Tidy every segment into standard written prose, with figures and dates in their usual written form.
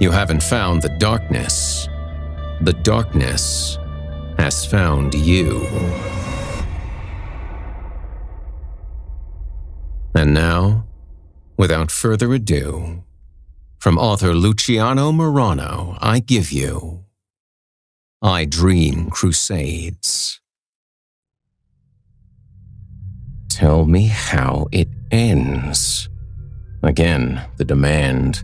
You haven't found the darkness. The darkness has found you. And now, without further ado, from author Luciano Marano, I give you I Dream Crusades. Tell me how it ends. Again, the demand.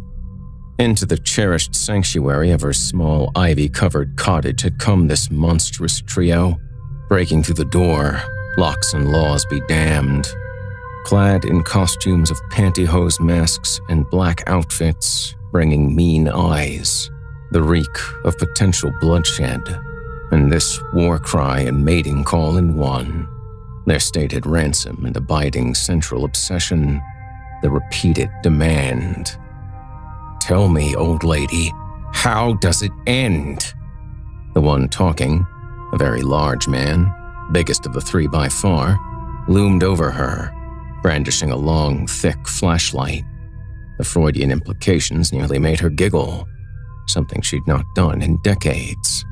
Into the cherished sanctuary of her small ivy-covered cottage had come this monstrous trio, breaking through the door, locks and laws be damned. Clad in costumes of pantyhose masks and black outfits, bringing mean eyes, the reek of potential bloodshed, and this war cry and mating call in one. Their stated ransom and abiding central obsession, the repeated demand. Tell me, old lady, how does it end? The one talking, a very large man, biggest of the three by far, loomed over her, brandishing a long, thick flashlight. The Freudian implications nearly made her giggle, something she'd not done in decades.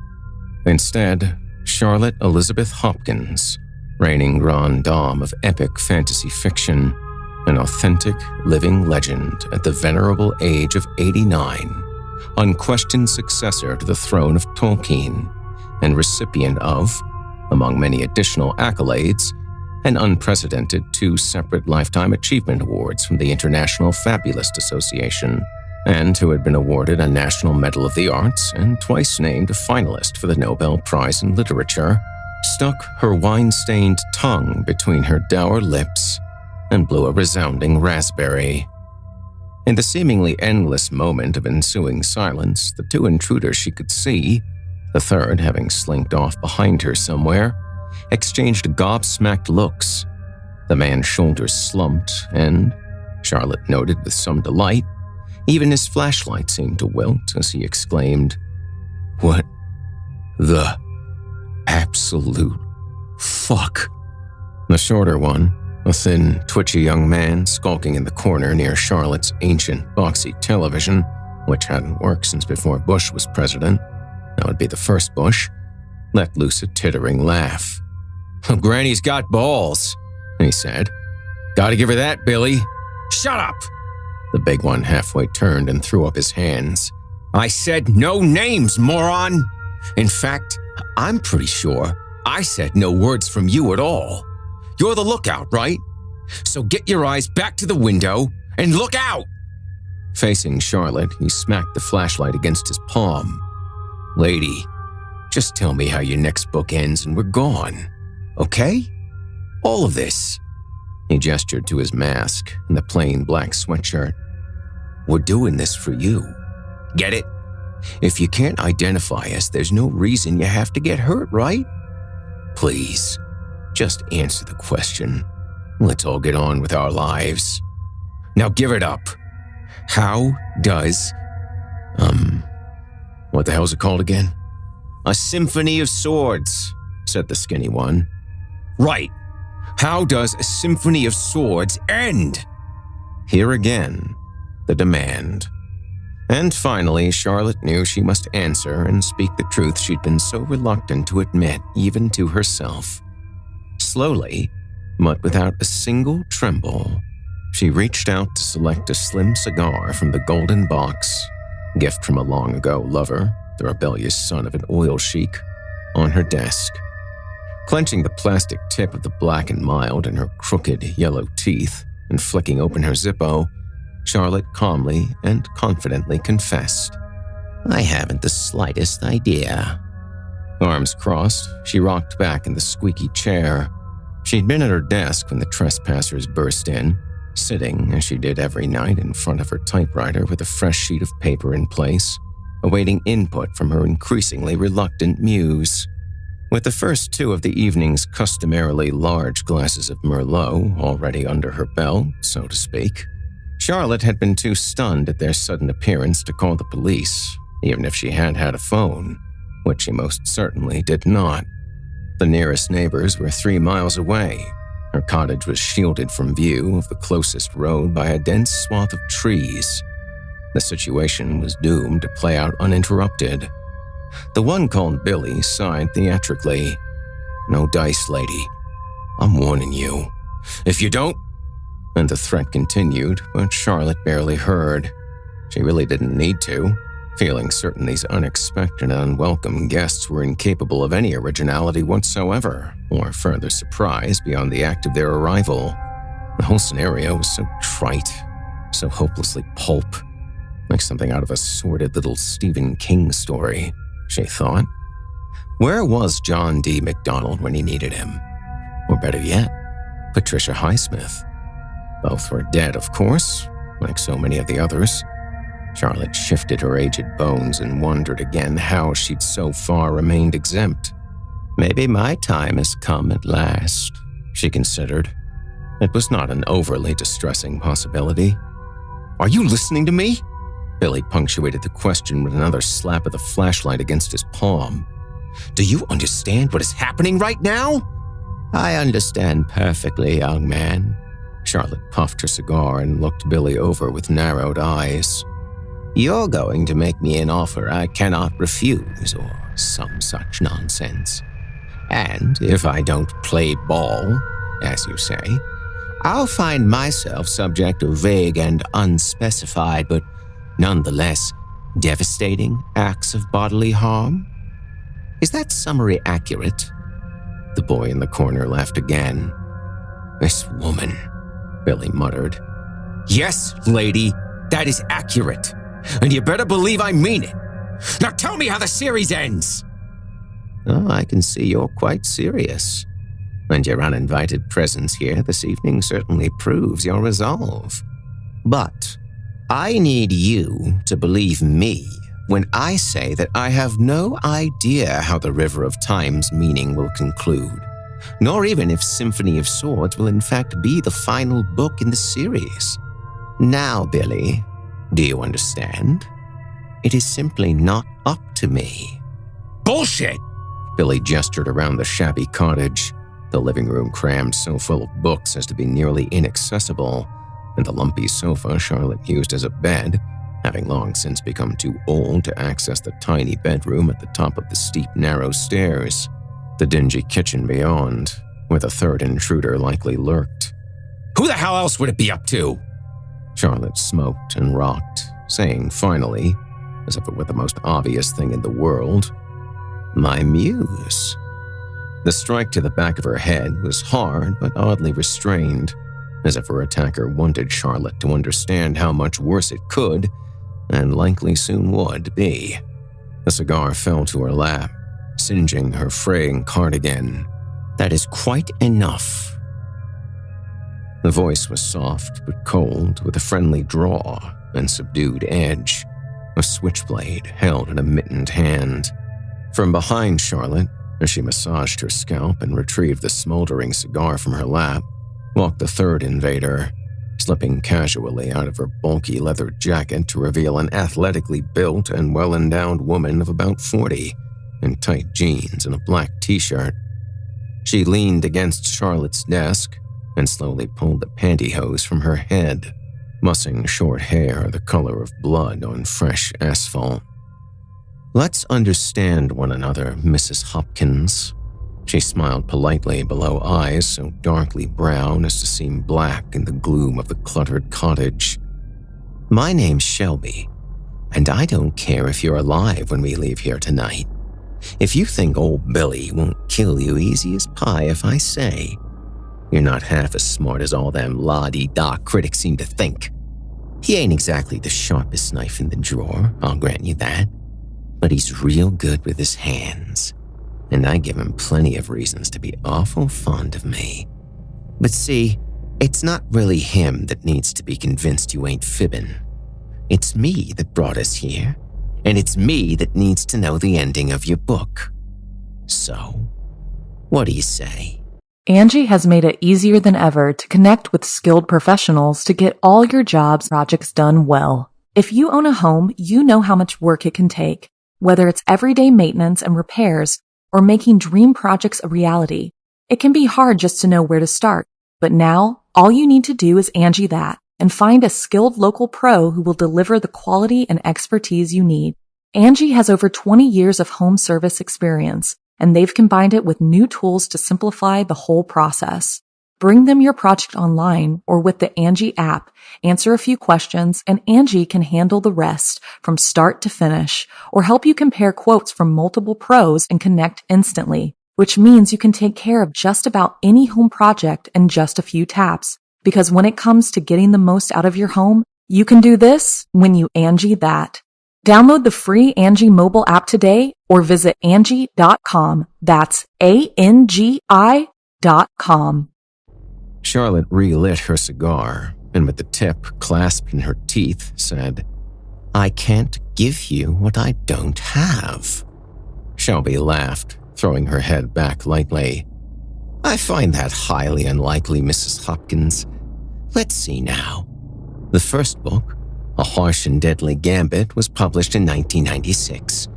Instead, Charlotte Elizabeth Hopkins, reigning grande dame of epic fantasy fiction, an authentic, living legend at the venerable age of 89, unquestioned successor to the throne of Tolkien, and recipient of, among many additional accolades, an unprecedented 2 separate Lifetime Achievement Awards from the International Fabulist Association, and who had been awarded a National Medal of the Arts and twice named a finalist for the Nobel Prize in Literature, stuck her wine-stained tongue between her dour lips and blew a resounding raspberry. In the seemingly endless moment of ensuing silence, the 2 intruders she could see, the third having slinked off behind her somewhere, exchanged gobsmacked looks. The man's shoulders slumped and, Charlotte noted with some delight, even his flashlight seemed to wilt as he exclaimed, "What the absolute fuck?" The shorter one, a thin, twitchy young man skulking in the corner near Charlotte's ancient, boxy television, which hadn't worked since before Bush was president, that would be the first Bush, let loose a tittering laugh. "Granny's got balls," he said. "Gotta give her that, Billy." "Shut up!" The big one halfway turned and threw up his hands. "I said no names, moron! In fact, I'm pretty sure I said no words from you at all. You're the lookout, right? So get your eyes back to the window and look out!" Facing Charlotte, he smacked the flashlight against his palm. "Lady, just tell me how your next book ends and we're gone. Okay? All of this." He gestured to his mask and the plain black sweatshirt. "We're doing this for you. Get it? If you can't identify us, there's no reason you have to get hurt, right? Please, just answer the question. Let's all get on with our lives. Now give it up. How does, what the hell's it called again?" "A Symphony of Swords," said the skinny one. "Right. How does a Symphony of Swords end?" Here again, the demand. And finally, Charlotte knew she must answer and speak the truth she'd been so reluctant to admit even to herself. Slowly, but without a single tremble, she reached out to select a slim cigar from the golden box, gift from a long-ago lover, the rebellious son of an oil sheik, on her desk. Clenching the plastic tip of the Black and Mild in her crooked yellow teeth and flicking open her Zippo, Charlotte calmly and confidently confessed, "I haven't the slightest idea." Arms crossed, she rocked back in the squeaky chair. She'd been at her desk when the trespassers burst in, sitting, as she did every night, in front of her typewriter with a fresh sheet of paper in place, awaiting input from her increasingly reluctant muse. With the first 2 of the evening's customarily large glasses of Merlot already under her belt, so to speak, Charlotte had been too stunned at their sudden appearance to call the police, even if she had had a phone, which she most certainly did not. The nearest neighbors were 3 miles away. Her cottage was shielded from view of the closest road by a dense swath of trees. The situation was doomed to play out uninterrupted. The one called Billy sighed theatrically. "No dice, lady. I'm warning you. If you don't..." And the threat continued, but Charlotte barely heard. She really didn't need to, feeling certain these unexpected and unwelcome guests were incapable of any originality whatsoever, or further surprise beyond the act of their arrival. The whole scenario was so trite, so hopelessly pulp, like something out of a sordid little Stephen King story, she thought. Where was John D. MacDonald when he needed him? Or better yet, Patricia Highsmith. Both were dead, of course, like so many of the others. Charlotte shifted her aged bones and wondered again how she'd so far remained exempt. Maybe my time has come at last, she considered. It was not an overly distressing possibility. "Are you listening to me?" Billy punctuated the question with another slap of the flashlight against his palm. "Do you understand what is happening right now?" "I understand perfectly, young man." Charlotte puffed her cigar and looked Billy over with narrowed eyes. "You're going to make me an offer I cannot refuse, or some such nonsense. And if I don't play ball, as you say, I'll find myself subject to vague and unspecified, but nonetheless devastating acts of bodily harm. Is that summary accurate?" The boy in the corner laughed again. "This woman," Billy muttered. "Yes, lady, that is accurate. And you better believe I mean it. Now tell me how the series ends." "Oh, I can see you're quite serious. And your uninvited presence here this evening certainly proves your resolve. But I need you to believe me when I say that I have no idea how the River of Time's meaning will conclude, nor even if Symphony of Swords will in fact be the final book in the series. Now, Billy, do you understand? It is simply not up to me." "Bullshit!" Billy gestured around the shabby cottage, the living room crammed so full of books as to be nearly inaccessible, and the lumpy sofa Charlotte used as a bed, having long since become too old to access the tiny bedroom at the top of the steep, narrow stairs, the dingy kitchen beyond, where the third intruder likely lurked. "Who the hell else would it be up to?" Charlotte smoked and rocked, saying finally, as if it were the most obvious thing in the world, "My muse." The strike to the back of her head was hard but oddly restrained, as if her attacker wanted Charlotte to understand how much worse it could, and likely soon would, be. The cigar fell to her lap, singeing her fraying cardigan. "That is quite enough." The voice was soft but cold, with a friendly draw and subdued edge, a switchblade held in a mittened hand. From behind Charlotte, as she massaged her scalp and retrieved the smoldering cigar from her lap, walked the third invader, slipping casually out of her bulky leather jacket to reveal an athletically built and well-endowed woman of about 40, in tight jeans and a black t-shirt. She leaned against Charlotte's desk and slowly pulled the pantyhose from her head, mussing short hair the color of blood on fresh asphalt. "Let's understand one another, Mrs. Hopkins." She smiled politely below eyes so darkly brown as to seem black in the gloom of the cluttered cottage. "My name's Shelby, and I don't care if you're alive when we leave here tonight. If you think old Billy won't kill you easy as pie if I say, you're not half as smart as all them la-di-da critics seem to think. He ain't exactly the sharpest knife in the drawer, I'll grant you that, but he's real good with his hands, and I give him plenty of reasons to be awful fond of me. But see, it's not really him that needs to be convinced you ain't fibbing. It's me that brought us here, and it's me that needs to know the ending of your book. So, what do you say?" Angie has made it easier than ever to connect with skilled professionals to get all your jobs projects done well. If you own a home, you know how much work it can take, whether it's everyday maintenance and repairs or making dream projects a reality. It can be hard just to know where to start, but now all you need to do is Angie that. and find a skilled local pro who will deliver the quality and expertise you need. Angie has over 20 years of home service experience, and they've combined it with new tools to simplify the whole process. Bring them your project online or with the Angie app, answer a few questions, and Angie can handle the rest from start to finish, or help you compare quotes from multiple pros and connect instantly, which means you can take care of just about any home project in just a few taps. Because when it comes to getting the most out of your home, you can do this when you Angie that. Download the free Angie mobile app today or visit Angie.com. That's ANGI.com. Charlotte relit her cigar and with the tip clasped in her teeth said, "I can't give you what I don't have." Shelby laughed, throwing her head back lightly. "I find that highly unlikely, Mrs. Hopkins. Let's see now. The first book, A Harsh and Deadly Gambit, was published in 1996.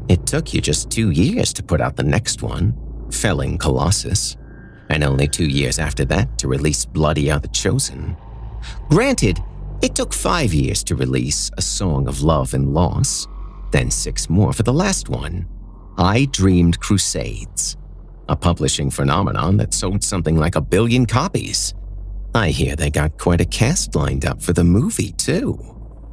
It took you just 2 years to put out the next one, Felling Colossus, and only 2 years after that to release Bloody Are the Chosen. Granted, it took 5 years to release A Song of Love and Loss, then 6 more for the last one, I Dreamed Crusades, a publishing phenomenon that sold something like 1 billion copies. I hear they got quite a cast lined up for the movie, too.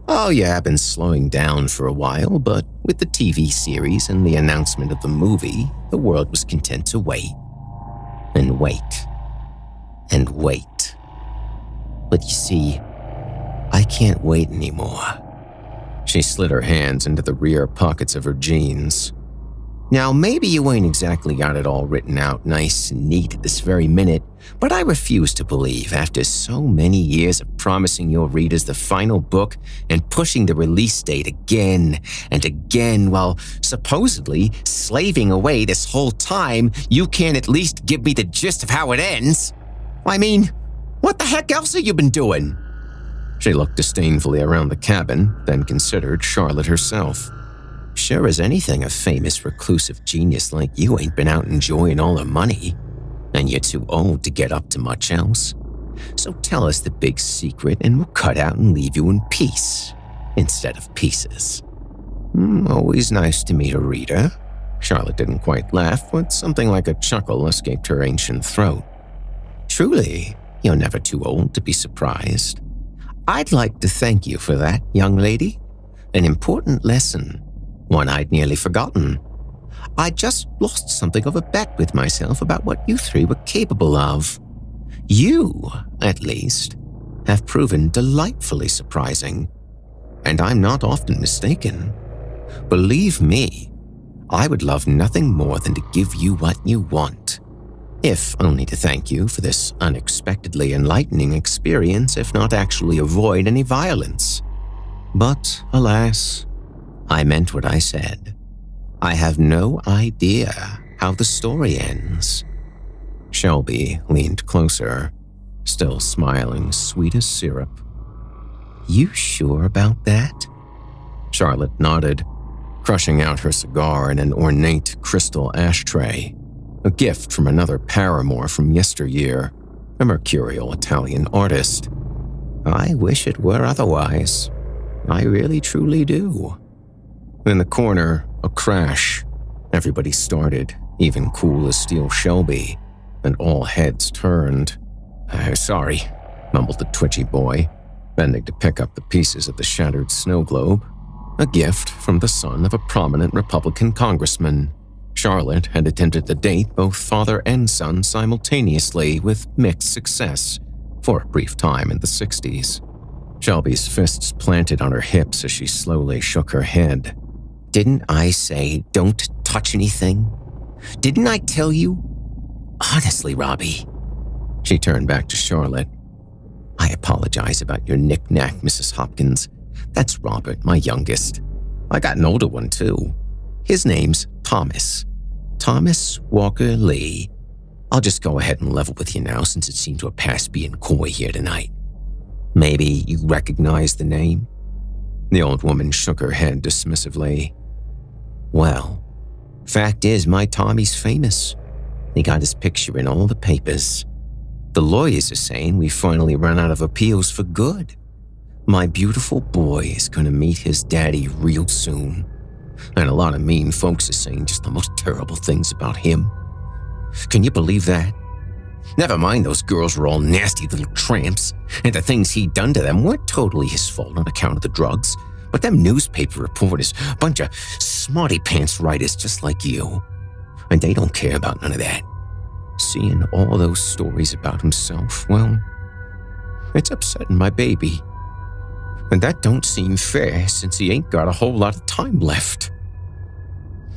Oh yeah, been slowing down for a while, but with the TV series and the announcement of the movie, the world was content to wait. And wait. And wait. But you see, I can't wait anymore." She slid her hands into the rear pockets of her jeans. "Now, maybe you ain't exactly got it all written out nice and neat at this very minute, but I refuse to believe after so many years of promising your readers the final book and pushing the release date again and again while supposedly slaving away this whole time, you can't at least give me the gist of how it ends. I mean, what the heck else have you been doing?" She looked disdainfully around the cabin, then considered Charlotte herself. "Sure as anything, a famous reclusive genius like you ain't been out enjoying all her money, and you're too old to get up to much else. So tell us the big secret and we'll cut out and leave you in peace, instead of pieces." Always nice to meet a reader." Charlotte didn't quite laugh, but something like a chuckle escaped her ancient throat. "Truly, you're never too old to be surprised. I'd like to thank you for that, young lady. An important lesson. One I'd nearly forgotten. I just lost something of a bet with myself about what you three were capable of. You, at least, have proven delightfully surprising. And I'm not often mistaken. Believe me, I would love nothing more than to give you what you want. If only to thank you for this unexpectedly enlightening experience, if not actually avoid any violence. But, alas, I meant what I said. I have no idea how the story ends." Shelby leaned closer, still smiling sweet as syrup. "You sure about that?" Charlotte nodded, crushing out her cigar in an ornate crystal ashtray, a gift from another paramour from yesteryear, a mercurial Italian artist. "I wish it were otherwise. I really truly do." In the corner, a crash. Everybody started, even cool as steel Shelby, and all heads turned. Sorry," mumbled the twitchy boy, bending to pick up the pieces of the shattered snow globe, a gift from the son of a prominent Republican congressman. Charlotte had attempted to date both father and son simultaneously with mixed success for a brief time in the 60s. Shelby's fists planted on her hips as she slowly shook her head. "Didn't I say don't touch anything? Didn't I tell you? Honestly, Robbie." She turned back to Charlotte. "I apologize about your knick-knack, Mrs. Hopkins. That's Robert, my youngest. I got an older one, too. His name's Thomas. Thomas Walker Lee. I'll just go ahead and level with you now since it seemed to have passed being coy here tonight. Maybe you recognize the name?" The old woman shook her head dismissively. "Well, fact is my Tommy's famous. He got his picture in all the papers. The lawyers are saying we finally run out of appeals for good. My beautiful boy is gonna meet his daddy real soon. And a lot of mean folks are saying just the most terrible things about him. Can you believe that? Never mind those girls were all nasty little tramps, and the things he'd done to them weren't totally his fault on account of the drugs, but them newspaper reporters, bunch of smarty pants writers just like you. And they don't care about none of that. Seeing all those stories about himself, well, it's upsetting my baby. And that don't seem fair since he ain't got a whole lot of time left.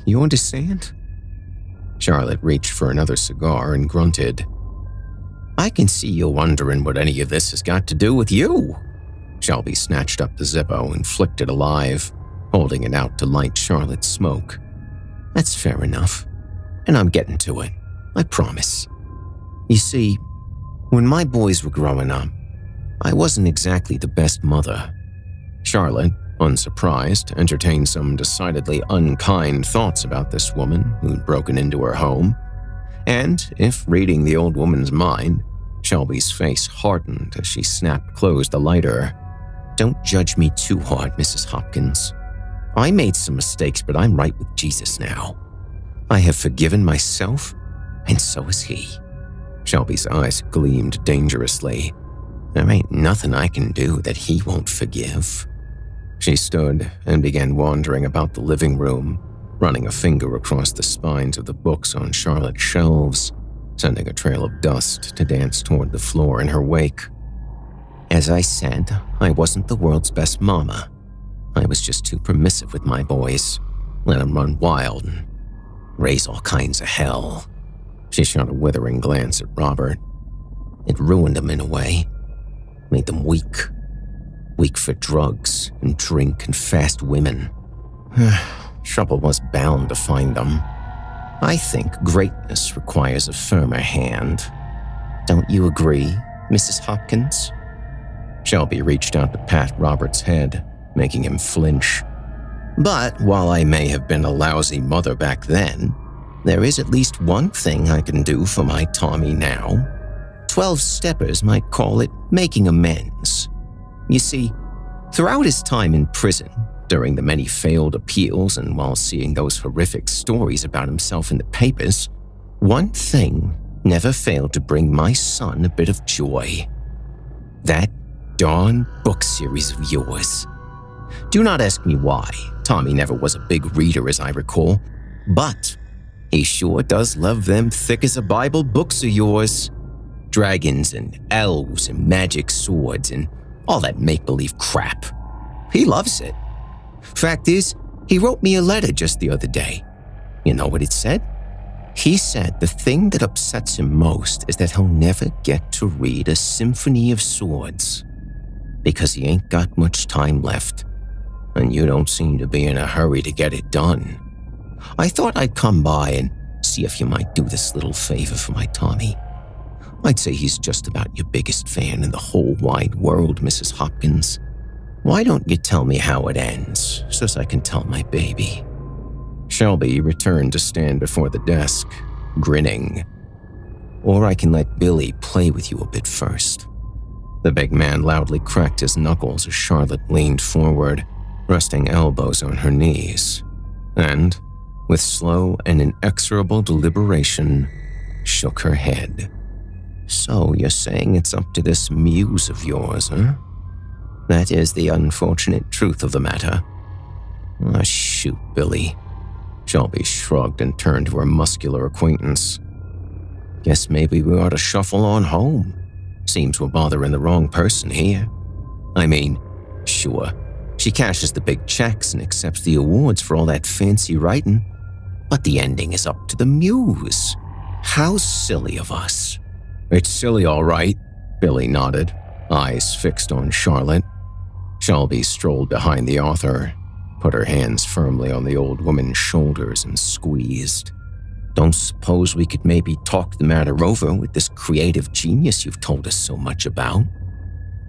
You understand? Charlotte reached for another cigar and grunted. I can see you wondering what any of this has got to do with you. Shelby snatched up the Zippo and flicked it alive, holding it out to light Charlotte's smoke. That's fair enough, and I'm getting to it, I promise. You see, when my boys were growing up, I wasn't exactly the best mother. Charlotte, unsurprised, entertained some decidedly unkind thoughts about this woman who'd broken into her home. And, if reading the old woman's mind, Shelby's face hardened as she snapped closed the lighter. Don't judge me too hard, Mrs. Hopkins. I made some mistakes, but I'm right with Jesus now. I have forgiven myself, and so has he. Shelby's eyes gleamed dangerously. There ain't nothing I can do that he won't forgive. She stood and began wandering about the living room, running a finger across the spines of the books on Charlotte's shelves, sending a trail of dust to dance toward the floor in her wake. As I said, I wasn't the world's best mama. I was just too permissive with my boys. Let them run wild and raise all kinds of hell. She shot a withering glance at Robert. It ruined them in a way. Made them weak. Weak for drugs and drink and fast women. Trouble was bound to find them. I think greatness requires a firmer hand. Don't you agree, Mrs. Hopkins? Shelby reached out to pat Robert's head, making him flinch. But while I may have been a lousy mother back then, there is at least one thing I can do for my Tommy now. 12-steppers might call it making amends. You see, throughout his time in prison, during the many failed appeals and while seeing those horrific stories about himself in the papers, one thing never failed to bring my son a bit of joy. That darn book series of yours. Do not ask me why. Tommy never was a big reader, as I recall, but he sure does love them thick as a Bible books of yours. Dragons and elves and magic swords and all that make-believe crap. He loves it. Fact is, he wrote me a letter just the other day. You know what it said? He said the thing that upsets him most is that he'll never get to read a symphony of swords because he ain't got much time left, and you don't seem to be in a hurry to get it done. I thought I'd come by and see if you might do this little favor for my Tommy. I'd say he's just about your biggest fan in the whole wide world, Mrs. Hopkins. Why don't you tell me how it ends, so I can tell my baby? Shelby returned to stand before the desk, grinning. Or I can let Billy play with you a bit first. The big man loudly cracked his knuckles as Charlotte leaned forward, resting elbows on her knees, and, with slow and inexorable deliberation, shook her head. So you're saying it's up to this muse of yours, huh? That is the unfortunate truth of the matter. Ah, shoot, Billy. Shelby shrugged and turned to her muscular acquaintance. Guess maybe we ought to shuffle on home. Seems we're bothering the wrong person here. I mean, sure, she cashes the big checks and accepts the awards for all that fancy writing, but the ending is up to the muse. How silly of us. It's silly, all right, Billy nodded, eyes fixed on Charlotte. Shelby strolled behind the author, put her hands firmly on the old woman's shoulders and squeezed. Don't suppose we could maybe talk the matter over with this creative genius you've told us so much about?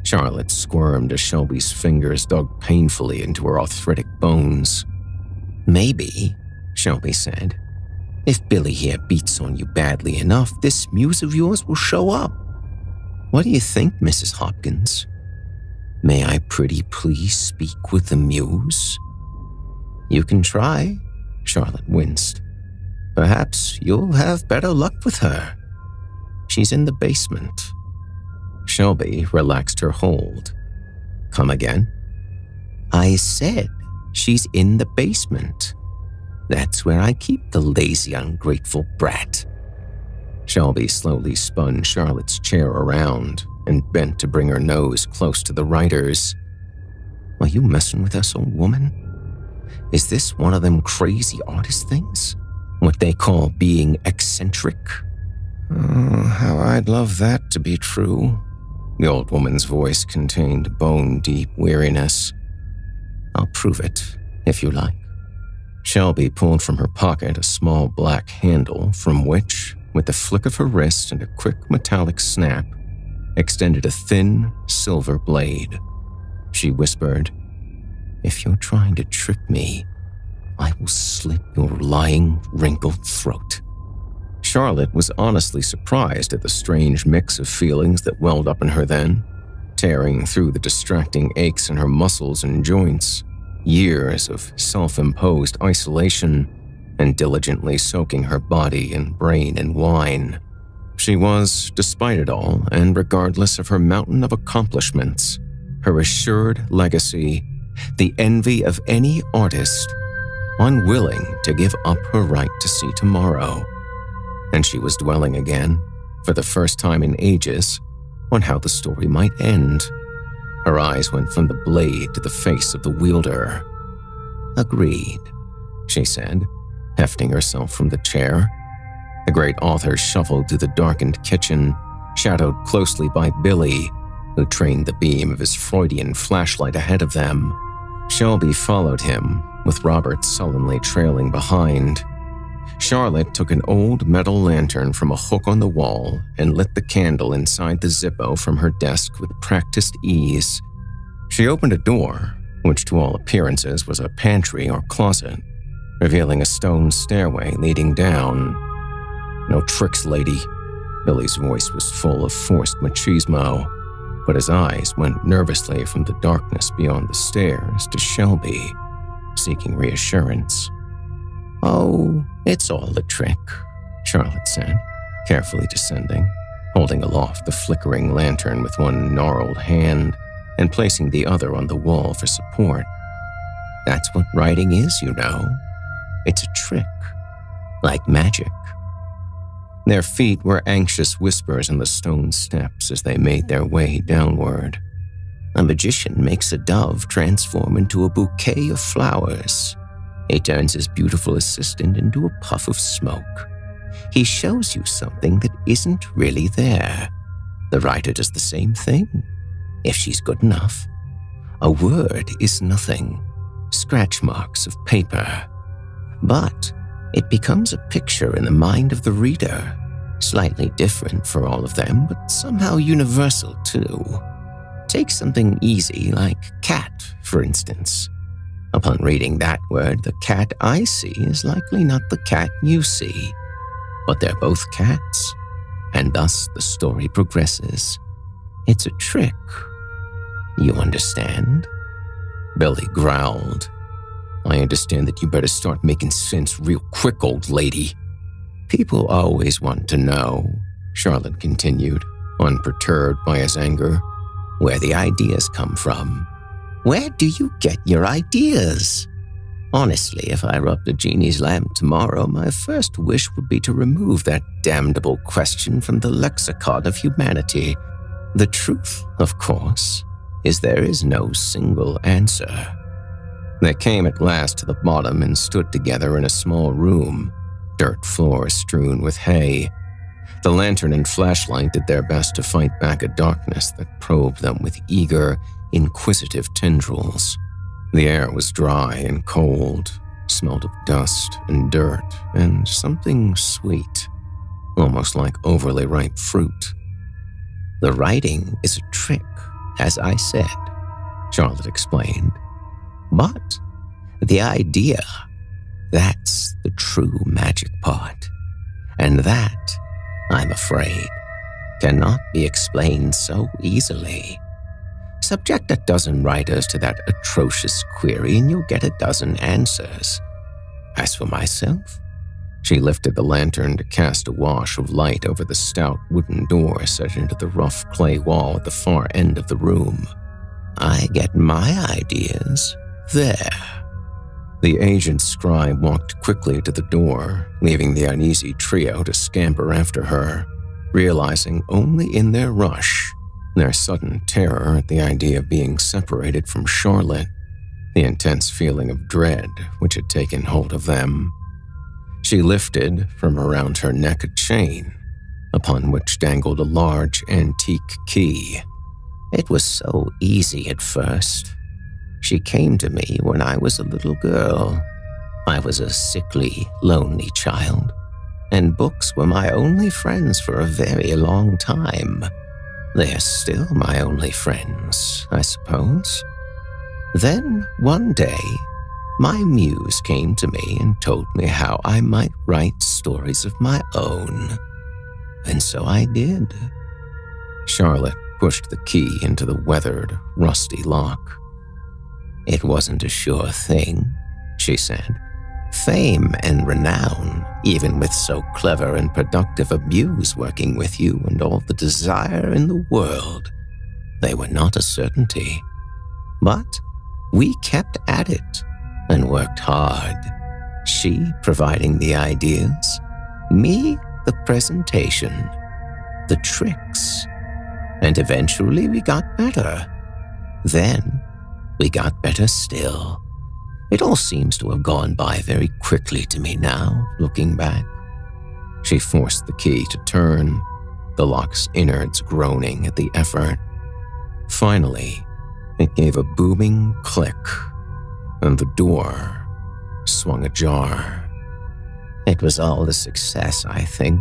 Charlotte squirmed as Shelby's fingers dug painfully into her arthritic bones. Maybe, Shelby said. If Billy here beats on you badly enough, this muse of yours will show up. What do you think, Mrs. Hopkins? May I pretty please speak with the muse? You can try, Charlotte winced. Perhaps you'll have better luck with her. She's in the basement. Shelby relaxed her hold. Come again? I said she's in the basement. That's where I keep the lazy, ungrateful brat. Shelby slowly spun Charlotte's chair around and bent to bring her nose close to the writer's. Are you messing with us, old woman? Is this one of them crazy artist things? What they call being eccentric? Oh, how I'd love that to be true. The old woman's voice contained bone-deep weariness. I'll prove it, if you like. Shelby pulled from her pocket a small black handle from which, with a flick of her wrist and a quick metallic snap, extended a thin, silver blade. She whispered, If you're trying to trick me, I will slit your lying, wrinkled throat. Charlotte was honestly surprised at the strange mix of feelings that welled up in her then, tearing through the distracting aches in her muscles and joints, years of self-imposed isolation, and diligently soaking her body and brain in wine. She was, despite it all, and regardless of her mountain of accomplishments, her assured legacy, the envy of any artist, unwilling to give up her right to see tomorrow. And she was dwelling again, for the first time in ages, on how the story might end. Her eyes went from the blade to the face of the wielder. Agreed, she said, hefting herself from the chair. The great author shuffled through the darkened kitchen, shadowed closely by Billy, who trained the beam of his Freudian flashlight ahead of them. Shelby followed him, with Robert sullenly trailing behind. Charlotte took an old metal lantern from a hook on the wall and lit the candle inside the Zippo from her desk with practiced ease. She opened a door, which to all appearances was a pantry or closet, revealing a stone stairway leading down. No tricks, lady. Billy's voice was full of forced machismo, but his eyes went nervously from the darkness beyond the stairs to Shelby, seeking reassurance. Oh, it's all a trick, Charlotte said, carefully descending, holding aloft the flickering lantern with one gnarled hand and placing the other on the wall for support. That's what writing is, you know. It's a trick, like magic. Their feet were anxious whispers on the stone steps as they made their way downward. A magician makes a dove transform into a bouquet of flowers. He turns his beautiful assistant into a puff of smoke. He shows you something that isn't really there. The writer does the same thing, if she's good enough. A word is nothing, scratch marks of paper. But it becomes a picture in the mind of the reader, slightly different for all of them, but somehow universal too. Take something easy like cat, for instance. Upon reading that word, the cat I see is likely not the cat you see, but they're both cats, and thus the story progresses. It's a trick. You understand? Billy growled. I understand that you better start making sense real quick, old lady. People always want to know, Charlotte continued, unperturbed by his anger, where the ideas come from. Where do you get your ideas? Honestly, if I rubbed a genie's lamp tomorrow, my first wish would be to remove that damnable question from the lexicon of humanity. The truth, of course, is there is no single answer. They came at last to the bottom and stood together in a small room, dirt floor strewn with hay. The lantern and flashlight did their best to fight back a darkness that probed them with eager, inquisitive tendrils. The air was dry and cold, smelled of dust and dirt and something sweet, almost like overly ripe fruit. The writing is a trick, as I said, Charlotte explained. But the idea, that's the true magic part. And that, I'm afraid, cannot be explained so easily. Subject a dozen writers to that atrocious query and you'll get a dozen answers. As for myself, she lifted the lantern to cast a wash of light over the stout wooden door set into the rough clay wall at the far end of the room. I get my ideas there. The aged scribe walked quickly to the door, leaving the uneasy trio to scamper after her, realizing only in their rush, their sudden terror at the idea of being separated from Charlotte, the intense feeling of dread which had taken hold of them. She lifted from around her neck a chain, upon which dangled a large antique key. It was so easy at first. She came to me when I was a little girl. I was a sickly, lonely child, and books were my only friends for a very long time. They're still my only friends, I suppose. Then, one day, my muse came to me and told me how I might write stories of my own. And so I did. Charlotte pushed the key into the weathered, rusty lock. It wasn't a sure thing, she said. Fame and renown, even with so clever and productive a muse working with you and all the desire in the world, they were not a certainty. But we kept at it and worked hard. She providing the ideas, me the presentation, the tricks. And eventually we got better. Then we got better still. It all seems to have gone by very quickly to me now, looking back. She forced the key to turn, the lock's innards groaning at the effort. Finally, it gave a booming click, and the door swung ajar. It was all the success, I think,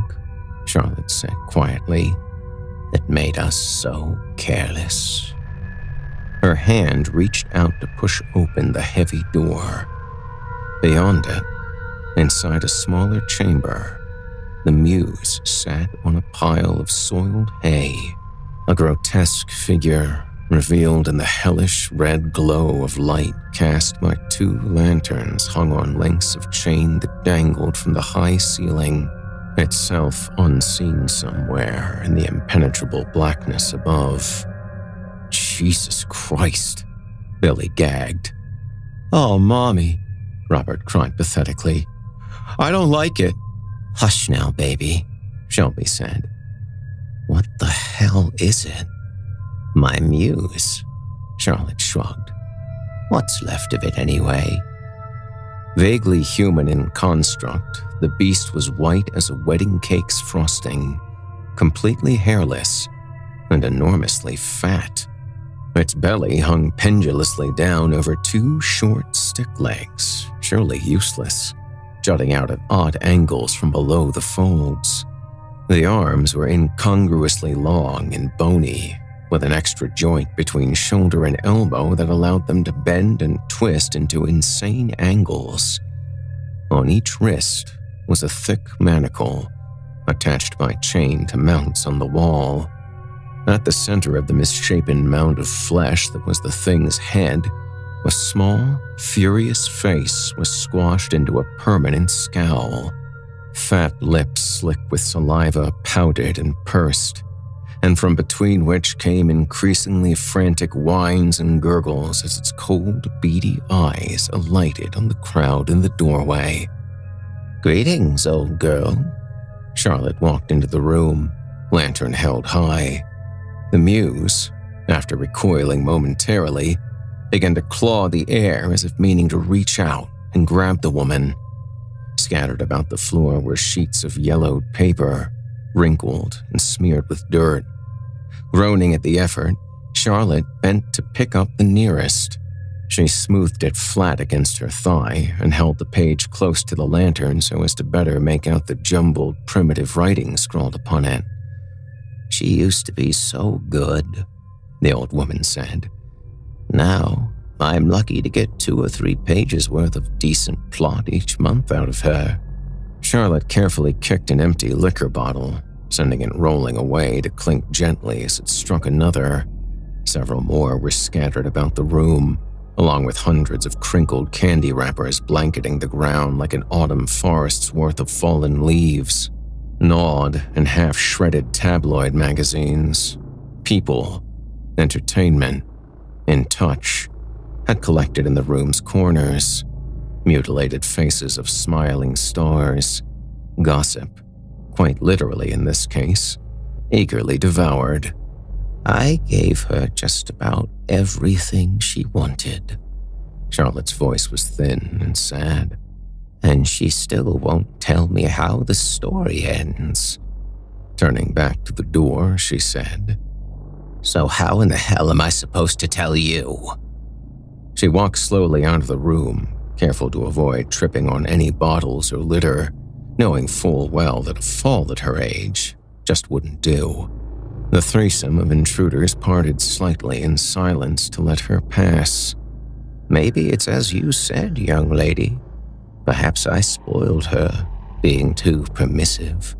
Charlotte said quietly, that made us so careless. Her hand reached out to push open the heavy door. Beyond it, inside a smaller chamber, the muse sat on a pile of soiled hay, a grotesque figure revealed in the hellish red glow of light cast by two lanterns hung on lengths of chain that dangled from the high ceiling, itself unseen somewhere in the impenetrable blackness above. Jesus Christ, Billy gagged. Oh, Mommy, Robert cried pathetically. I don't like it. Hush now, baby, Shelby said. What the hell is it? My muse, Charlotte shrugged. What's left of it anyway? Vaguely human in construct, the beast was white as a wedding cake's frosting, completely hairless and enormously fat. Its belly hung pendulously down over two short stick legs, surely useless, jutting out at odd angles from below the folds. The arms were incongruously long and bony, with an extra joint between shoulder and elbow that allowed them to bend and twist into insane angles. On each wrist was a thick manacle, attached by chain to mounts on the wall. At the center of the misshapen mound of flesh that was the thing's head, a small, furious face was squashed into a permanent scowl. Fat lips slick with saliva pouted and pursed, and from between which came increasingly frantic whines and gurgles as its cold, beady eyes alighted on the crowd in the doorway. Greetings, old girl. Charlotte walked into the room, lantern held high. The muse, after recoiling momentarily, began to claw the air as if meaning to reach out and grab the woman. Scattered about the floor were sheets of yellowed paper, wrinkled and smeared with dirt. Groaning at the effort, Charlotte bent to pick up the nearest. She smoothed it flat against her thigh and held the page close to the lantern so as to better make out the jumbled, primitive writing scrawled upon it. She used to be so good, the old woman said. Now, I'm lucky to get 2 or 3 pages worth of decent plot each month out of her. Charlotte carefully kicked an empty liquor bottle, sending it rolling away to clink gently as it struck another. Several more were scattered about the room, along with hundreds of crinkled candy wrappers blanketing the ground like an autumn forest's worth of fallen leaves, gnawed and half-shredded tabloid magazines. People, entertainment, In Touch had collected in the room's corners, mutilated faces of smiling stars, gossip, quite literally in this case, eagerly devoured. I gave her just about everything she wanted. Charlotte's voice was thin and sad, and she still won't tell me how the story ends. Turning back to the door, she said, "So how in the hell am I supposed to tell you?" She walked slowly out of the room, careful to avoid tripping on any bottles or litter, knowing full well that a fall at her age just wouldn't do. The threesome of intruders parted slightly in silence to let her pass. "Maybe it's as you said, young lady. Perhaps I spoiled her, being too permissive.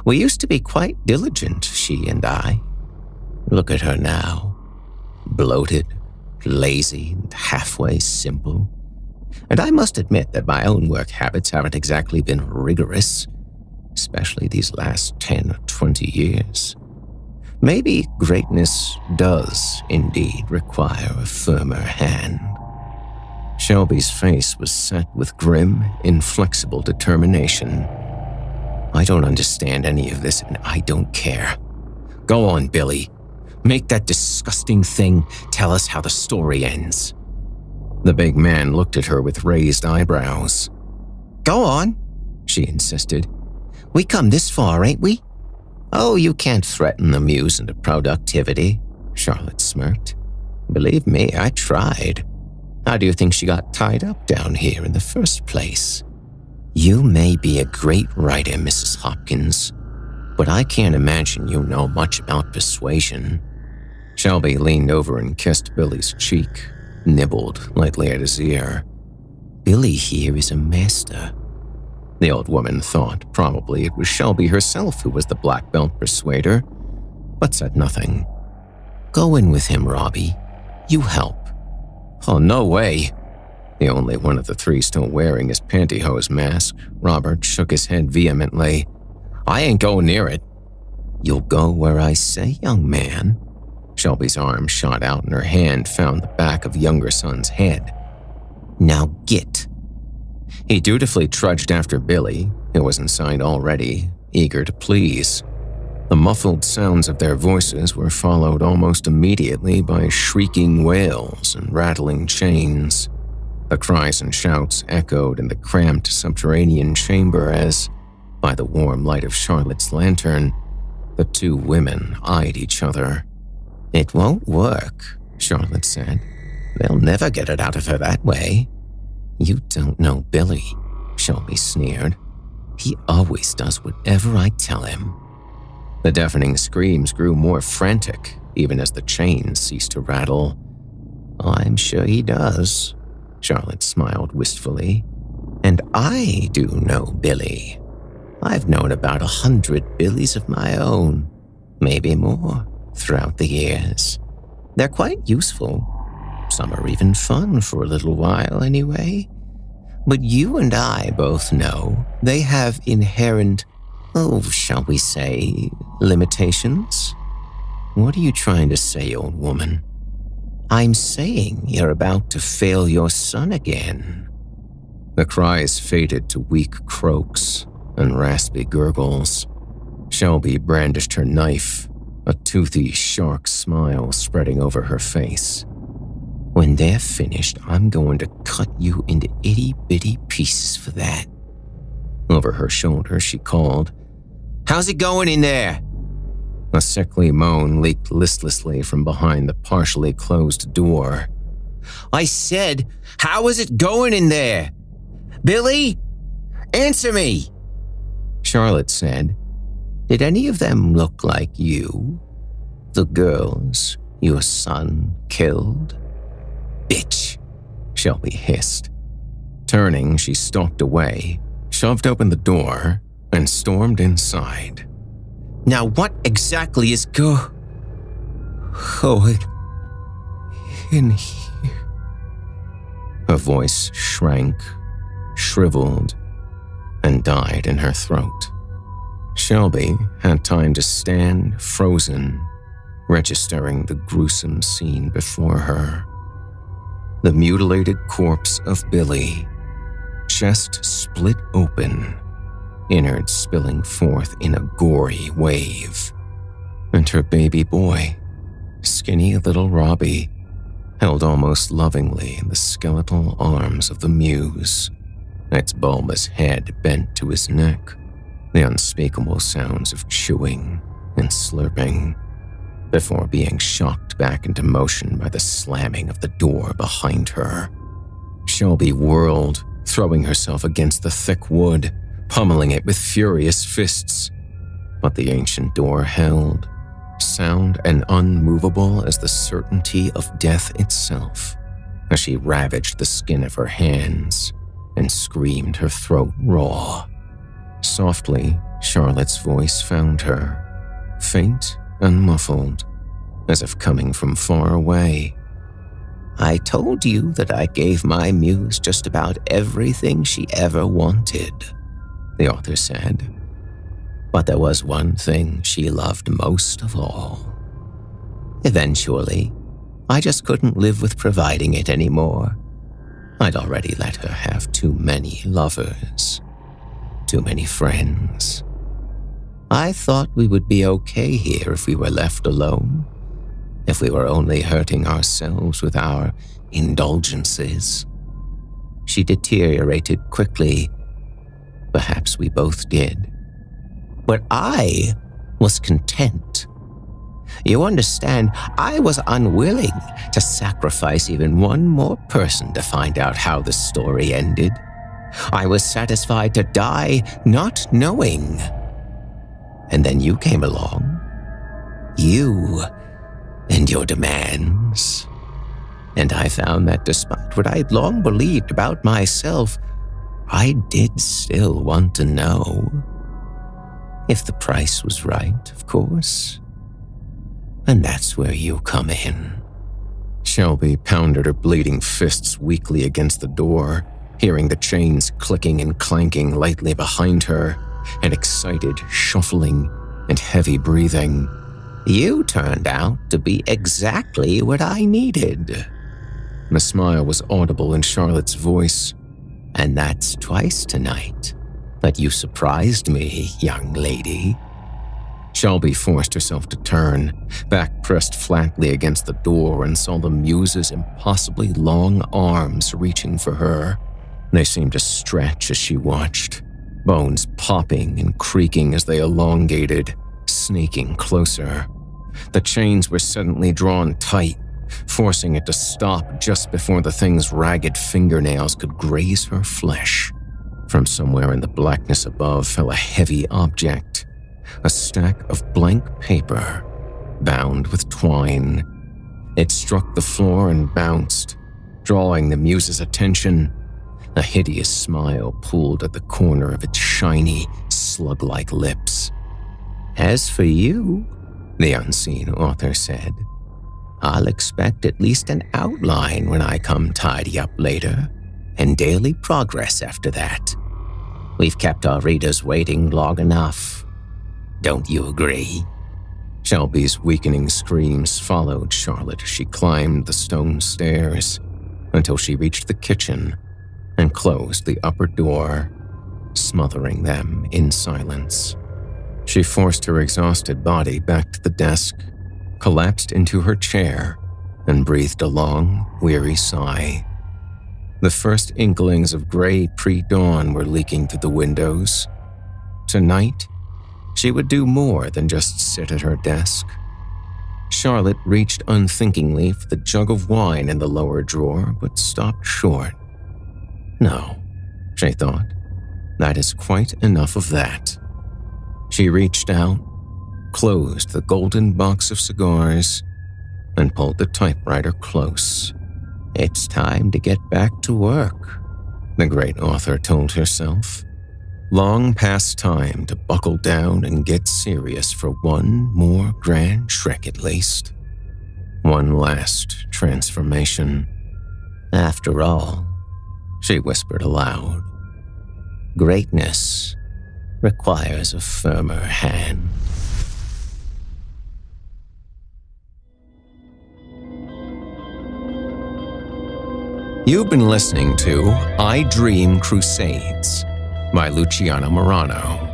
We used to be quite diligent, she and I. Look at her now. Bloated, lazy, and halfway simple. And I must admit that my own work habits haven't exactly been rigorous, especially these last 10 or 20 years. Maybe greatness does indeed require a firmer hand." Shelby's face was set with grim, inflexible determination. "I don't understand any of this, and I don't care. Go on, Billy. Make that disgusting thing tell us how the story ends." The big man looked at her with raised eyebrows. "Go on," she insisted. "We come this far, ain't we?" "Oh, you can't threaten the muse into productivity," Charlotte smirked. "Believe me, I tried. How do you think she got tied up down here in the first place? You may be a great writer, Mrs. Hopkins, but I can't imagine you know much about persuasion." Shelby leaned over and kissed Billy's cheek, nibbled lightly at his ear. "Billy here is a master." The old woman thought probably it was Shelby herself who was the black belt persuader, but said nothing. "Go in with him, Robbie. You help." "Oh, no way." The only one of the three still wearing his pantyhose mask, Robert shook his head vehemently. "I ain't going near it." "You'll go where I say, young man." Shelby's arm shot out and her hand found the back of younger son's head. "Now get." He dutifully trudged after Billy, who was inside already, eager to please. The muffled sounds of their voices were followed almost immediately by shrieking wails and rattling chains. The cries and shouts echoed in the cramped subterranean chamber as, by the warm light of Charlotte's lantern, the two women eyed each other. "It won't work," Charlotte said. "They'll never get it out of her that way." "You don't know Billy," Shelby sneered. "He always does whatever I tell him." The deafening screams grew more frantic, even as the chains ceased to rattle. "I'm sure he does," Charlotte smiled wistfully. "And I do know Billy. I've known about 100 Billies of my own, maybe more, throughout the years. They're quite useful. Some are even fun for a little while, anyway. But you and I both know they have inherent, shall we say, limitations? What are you trying to say, old woman?" "I'm saying you're about to fail your son again." The cries faded to weak croaks and raspy gurgles. Shelby brandished her knife, a toothy shark smile spreading over her face. "When they're finished, I'm going to cut you into itty-bitty pieces for that." Over her shoulder, she called, "How's it going in there?" A sickly moan leaked listlessly from behind the partially closed door. "I said, how is it going in there? Billy? Answer me!" Charlotte said, "Did any of them look like you? The girls your son killed?" "Bitch," Shelby hissed. Turning, she stalked away, shoved open the door, and stormed inside. "Now what exactly is going in here." Her voice shrank, shriveled, and died in her throat. Shelby had time to stand frozen, registering the gruesome scene before her. The mutilated corpse of Billy, chest split open, innards spilling forth in a gory wave, and her baby boy, skinny little Robbie, held almost lovingly in the skeletal arms of the muse, its bulbous head bent to his neck, the unspeakable sounds of chewing and slurping, before being shocked back into motion by the slamming of the door behind her. Shelby whirled, throwing herself against the thick wood, pummeling it with furious fists, but the ancient door held, sound and unmovable as the certainty of death itself, as she ravaged the skin of her hands and screamed her throat raw. Softly, Charlotte's voice found her, faint and muffled, as if coming from far away. "I told you that I gave my muse just about everything she ever wanted," the author said. "But there was one thing she loved most of all. Eventually, I just couldn't live with providing it anymore. I'd already let her have too many lovers, too many friends. I thought we would be okay here if we were left alone, if we were only hurting ourselves with our indulgences. She deteriorated quickly. Perhaps we both did. But I was content. You understand, I was unwilling to sacrifice even one more person to find out how the story ended. I was satisfied to die not knowing. And then you came along. You and your demands. And I found that despite what I'd long believed about myself, I did still want to know. If the price was right, of course. And that's where you come in." Shelby pounded her bleeding fists weakly against the door, hearing the chains clicking and clanking lightly behind her, and excited shuffling and heavy breathing. "You turned out to be exactly what I needed." The smile was audible in Charlotte's voice. "And that's twice tonight. But you surprised me, young lady." Shelby forced herself to turn, back pressed flatly against the door, and saw the muse's impossibly long arms reaching for her. They seemed to stretch as she watched, bones popping and creaking as they elongated, sneaking closer. The chains were suddenly drawn tight, forcing it to stop just before the thing's ragged fingernails could graze her flesh. From somewhere in the blackness above fell a heavy object, a stack of blank paper, bound with twine. It struck the floor and bounced, drawing the muse's attention. A hideous smile pulled at the corner of its shiny, slug-like lips. "As for you," the unseen author said, "I'll expect at least an outline when I come tidy up later, and daily progress after that. We've kept our readers waiting long enough. Don't you agree?" Shelby's weakening screams followed Charlotte as she climbed the stone stairs until she reached the kitchen and closed the upper door, smothering them in silence. She forced her exhausted body back to the desk, collapsed into her chair, and breathed a long, weary sigh. The first inklings of gray pre-dawn were leaking through the windows. Tonight, she would do more than just sit at her desk. Charlotte reached unthinkingly for the jug of wine in the lower drawer, but stopped short. No, she thought, that is quite enough of that. She reached out, closed the golden box of cigars, and pulled the typewriter close. "It's time to get back to work," the great author told herself. Long past time to buckle down and get serious for one more grand trick at least. One last transformation. After all, she whispered aloud, greatness requires a firmer hand. You've been listening to I Dream Crusades by Luciano Marano.